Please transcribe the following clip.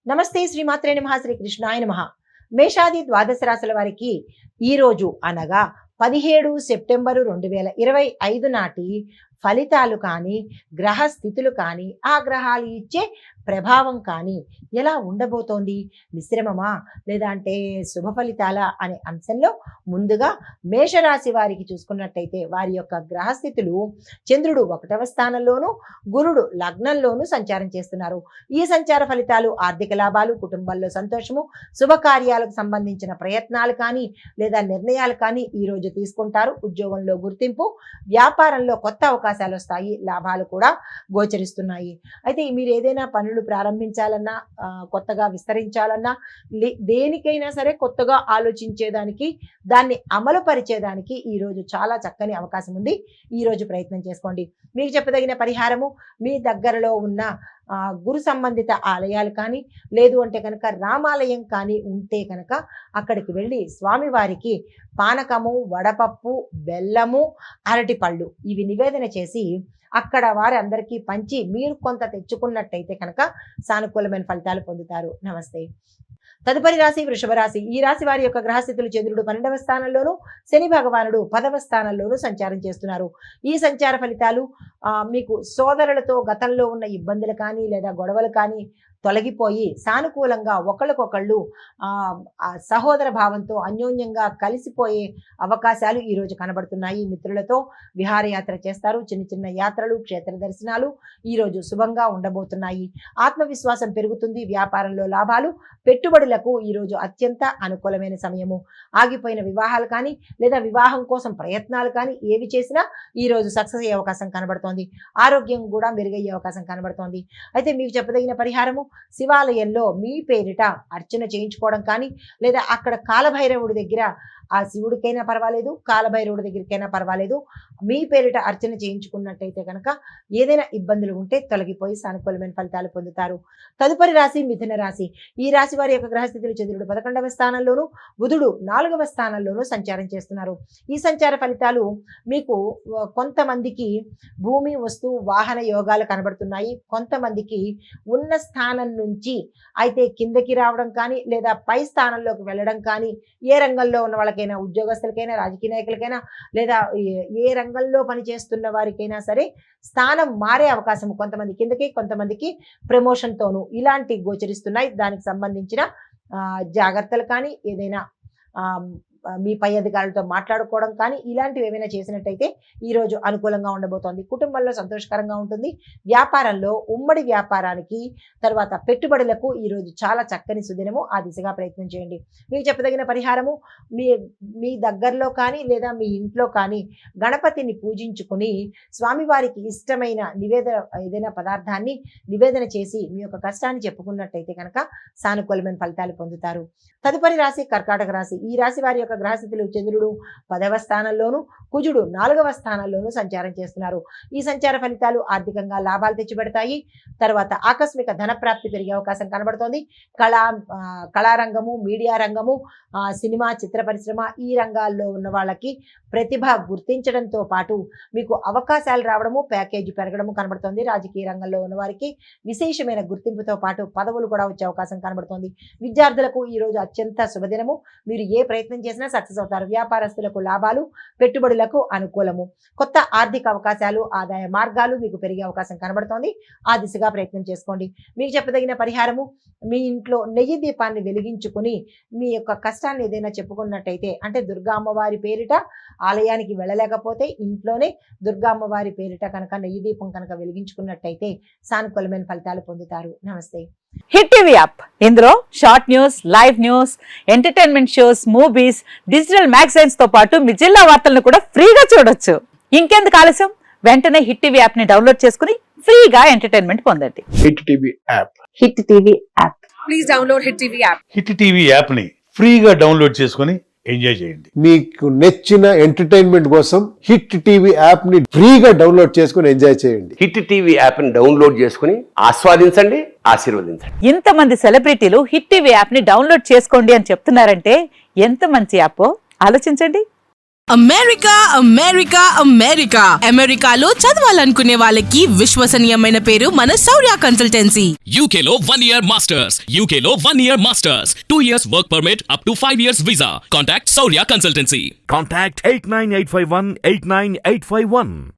నమస్తే శ్రీమాత్రే నమః శ్రీ కృష్ణాయ నమః. మేషాది ద్వాదశ రాశుల వారికి ఈ రోజు అనగా 17 సెప్టెంబరు 2025 నాటి ఫలితాలు కానీ, గ్రహ స్థితులు కానీ, ఆ గ్రహాలు ఇచ్చే ప్రభావం కానీ ఎలా ఉండబోతోంది? మిశ్రమమా లేదా అంటే శుభ ఫలితాలా అనే అంశంలో ముందుగా మేషరాశి వారికి చూసుకున్నట్టయితే వారి యొక్క గ్రహస్థితులు చంద్రుడు 1వ స్థానంలోను, గురుడు లగ్నంలోను సంచారం చేస్తున్నారు. ఈ సంచార ఫలితాలు ఆర్థిక లాభాలు, కుటుంబంలో సంతోషము, శుభకార్యాలకు సంబంధించిన ప్రయత్నాలు కానీ లేదా నిర్ణయాలు కానీ ఈరోజు తీసుకుంటారు. ఉద్యోగంలో గుర్తింపు, వ్యాపారంలో కొత్త అవకాశాలు వస్తాయి, లాభాలు కూడా గోచరిస్తున్నాయి. అయితే మీరు ఏదైనా పనులు ప్రారంభించాలన్నా, కొత్తగా విస్తరించాలన్నా, దేనికైనా సరే కొత్తగా ఆలోచించేదానికి, దాన్ని అమలు పరిచేదానికి ఈరోజు చాలా చక్కని అవకాశం ఉంది. ఈరోజు ప్రయత్నం చేసుకోండి. మీకు చెప్పదగిన పరిహారము, మీ దగ్గరలో ఉన్న గురు సంబంధిత ఆలయాలు కానీ, లేదు అంటే కనుక రామాలయం కానీ ఉంటే కనుక అక్కడికి వెళ్ళి స్వామివారికి పానకము, వడపప్పు, బెల్లము, అరటిపళ్ళు ఇవి నివేదన చేసి అక్కడ వారి అందరికీ పంచి మీరు కొంత తెచ్చుకున్నట్టయితే కనుక సానుకూలమైన ఫలితాలు పొందుతారు. నమస్తే. తదుపరి రాశి వృషభ రాశి. ఈ రాశి వారి యొక్క గ్రహస్థితులు చంద్రుడు 12వ స్థానంలోను, శని భగవానుడు 10వ స్థానంలోను సంచారం చేస్తున్నారు. ఈ సంచార ఫలితాలు మీకు సోదరులతో గతంలో ఉన్న ఇబ్బందులు కానీ లేదా గొడవలు కానీ తొలగిపోయి సానుకూలంగా ఒకళ్ళకొకళ్ళు సహోదర భావంతో అన్యోన్యంగా కలిసిపోయే అవకాశాలు ఈరోజు కనబడుతున్నాయి. మిత్రులతో విహారయాత్ర చేస్తారు. చిన్న చిన్న యాత్రలు, క్షేత్ర దర్శనాలు ఈరోజు శుభంగా ఉండబోతున్నాయి. ఆత్మవిశ్వాసం పెరుగుతుంది. వ్యాపారంలో లాభాలు, పెట్టుబడులకు ఈరోజు అత్యంత అనుకూలమైన సమయము. ఆగిపోయిన వివాహాలు కానీ లేదా వివాహం కోసం ప్రయత్నాలు కానీ ఏవి చేసినా ఈరోజు సక్సెస్ అయ్యే అవకాశం కనబడుతోంది. ఆరోగ్యం కూడా మెరుగయ్యే అవకాశం కనబడుతోంది. అయితే మీకు చెప్పదగిన పరిహారము, శివాలయంలో మీ పేరిట అర్చన చేయించుకోవడం కానీ లేదా అక్కడ కాలభైరవుడి దగ్గర ఆ శివుడికైనా పర్వాలేదు, కాలభైరవుడి దగ్గరికైనా పర్వాలేదు, మీ పేరిట అర్చన చేయించుకున్నట్టయితే కనుక ఏదైనా ఇబ్బందులు ఉంటే తొలగిపోయి సానుకూలమైన ఫలితాలు పొందుతారు. తదుపరి రాశి మిథున రాశి. ఈ రాశి వారి యొక్క గ్రహస్థితులు చంద్రుడు 11వ స్థానంలోను, బుధుడు 4వ స్థానంలోనూ సంచారం చేస్తున్నారు. ఈ సంచార ఫలితాలు మీకు కొంతమందికి భూమి, వస్తు, వాహన యోగాలు కనబడుతున్నాయి. కొంతమందికి ఉన్న స్థానం నుంచి అయితే కిందకి రావడం కానీ లేదా పై స్థానంలోకి వెళ్ళడం కానీ, ఏ రంగంలో ఉన్న వాళ్ళకైనా, ఉద్యోగస్తులకైనా, రాజకీయ నాయకులకైనా లేదా ఏ రంగంలో పనిచేస్తున్న వారికైనా సరే స్థానం మారే అవకాశం, కొంతమంది కిందకి, కొంతమందికి ప్రమోషన్తోనూ ఇలాంటి గోచరిస్తున్నాయి. దానికి సంబంధించిన జాగ్రత్తలు కానీ, ఏదైనా మీ పై అధికారులతో మాట్లాడుకోవడం కానీ ఇలాంటివి ఏమైనా చేసినట్టయితే ఈరోజు అనుకూలంగా ఉండబోతోంది. కుటుంబంలో సంతోషకరంగా ఉంటుంది. వ్యాపారంలో ఉమ్మడి వ్యాపారానికి, తర్వాత పెట్టుబడులకు ఈరోజు చాలా చక్కని సుదినము. ఆ దిశగా ప్రయత్నం చేయండి. మీకు చెప్పదగిన పరిహారము, మీ దగ్గరలో కానీ లేదా మీ ఇంట్లో కానీ గణపతిని పూజించుకుని స్వామివారికి ఇష్టమైన నివేదన, ఏదైనా పదార్థాన్ని నివేదన చేసి మీ యొక్క కష్టాన్ని చెప్పుకున్నట్టయితే కనుక సానుకూలమైన ఫలితాలు పొందుతారు. తదుపరి రాశి కర్కాటక రాశి. ఈ రాశి వారి యొక్క గ్రహస్థితులు చంద్రుడు 10వ స్థానంలోను, కుజుడు 4వ స్థానంలోను సంచారం చేస్తున్నారు. ఈ సంచార ఫలితాలు ఆర్థికంగా లాభాలు తెచ్చిపెడతాయి. తర్వాత ఆకస్మిక ధన ప్రాప్తి పెరిగే అవకాశం కనబడుతోంది. కళారంగము, మీడియా రంగము, సినిమా, చిత్ర పరిశ్రమ ఈ రంగాల్లో ఉన్న వాళ్ళకి ప్రతిభ గుర్తించడంతో పాటు మీకు అవకాశాలు రావడము, ప్యాకేజీ పెరగడము కనబడుతోంది. రాజకీయ రంగంలో ఉన్న వారికి విశేషమైన గుర్తింపుతో పాటు పదవులు కూడా వచ్చే అవకాశం కనబడుతోంది. విద్యార్థులకు ఈరోజు అత్యంత శుభదినము. మీరు ఏ ప్రయత్నం చేసినా సక్సెస్ అవుతారు. వ్యాపారస్తులకు లాభాలు, పెట్టుబడులకు అనుకూలము. కొత్త ఆర్థిక అవకాశాలు, ఆదాయ మార్గాలు మీకు పెరిగే అవకాశం కనబడుతోంది. ఆ దిశగా ప్రయత్నం చేసుకోండి. మీకు చెప్పదగిన పరిహారము, మీ ఇంట్లో నెయ్యి దీపాన్ని వెలిగించుకుని మీ యొక్క కష్టాన్ని ఏదైనా చెప్పుకున్నట్టయితే, అంటే దుర్గా అమ్మవారి పేరిట ఆలయానికి వెళ్ళలేకపోతే ఇంట్లోనే దుర్గా అమ్మవారి పేరిట కనుక నెయ్యి దీపం కనుక వెలిగించుకున్నట్టయితే సానుకూలమైన ఫలితాలు పొందుతారు. నమస్తే. హిట్ టీవీ యాప్, ఇందులో short news, live news, entertainment shows, movies, digital magazines తో పాటు మీ జిల్లా వార్తలను కూడా ఫ్రీగా చూడొచ్చు. ఇంకెందుకు ఆలస్యం, వెంటనే హిట్ టీవీ యాప్ ని డౌన్లోడ్ చేసుకుని ఫ్రీగా ఎంటర్టైన్మెంట్ పొందండి. Hit TV app. Hit TV app. Please download hit TV app. Hit TV app ని ఫ్రీగా డౌన్లోడ్ చేసుకుని ఎంజాయ్ చేయండి. మీకు నచ్చిన ఎంటర్టైన్మెంట్ కోసం హిట్ టీవీ యాప్ ని ఫ్రీగా డౌన్లోడ్ చేసుకుని ఎంజాయ్ చేయండి. హిట్ టీవీ యాప్ ని డౌన్లోడ్ చేసుకుని ఆస్వాదించండి, ఆశీర్వదించండి. ఇంతమంది సెలబ్రిటీలు హిట్ టీవీ యాప్ ని డౌన్లోడ్ చేసుకోండి అని చెప్తున్నారంటే ఎంత మంచి యాప్ ఆలోచించండి. అమెరికా అమెరికా అమెరికా అమెరికాలో చదవాలనుకునే వాళ్ళకి విశ్వసనీయమైన పేరు మన శౌర్య consultancy. UK Law 1 Year Masters. UK Law 1 Year Masters. 2 years work permit up to 5 years visa. Contact Saurya Consultancy. Contact 89851 89851.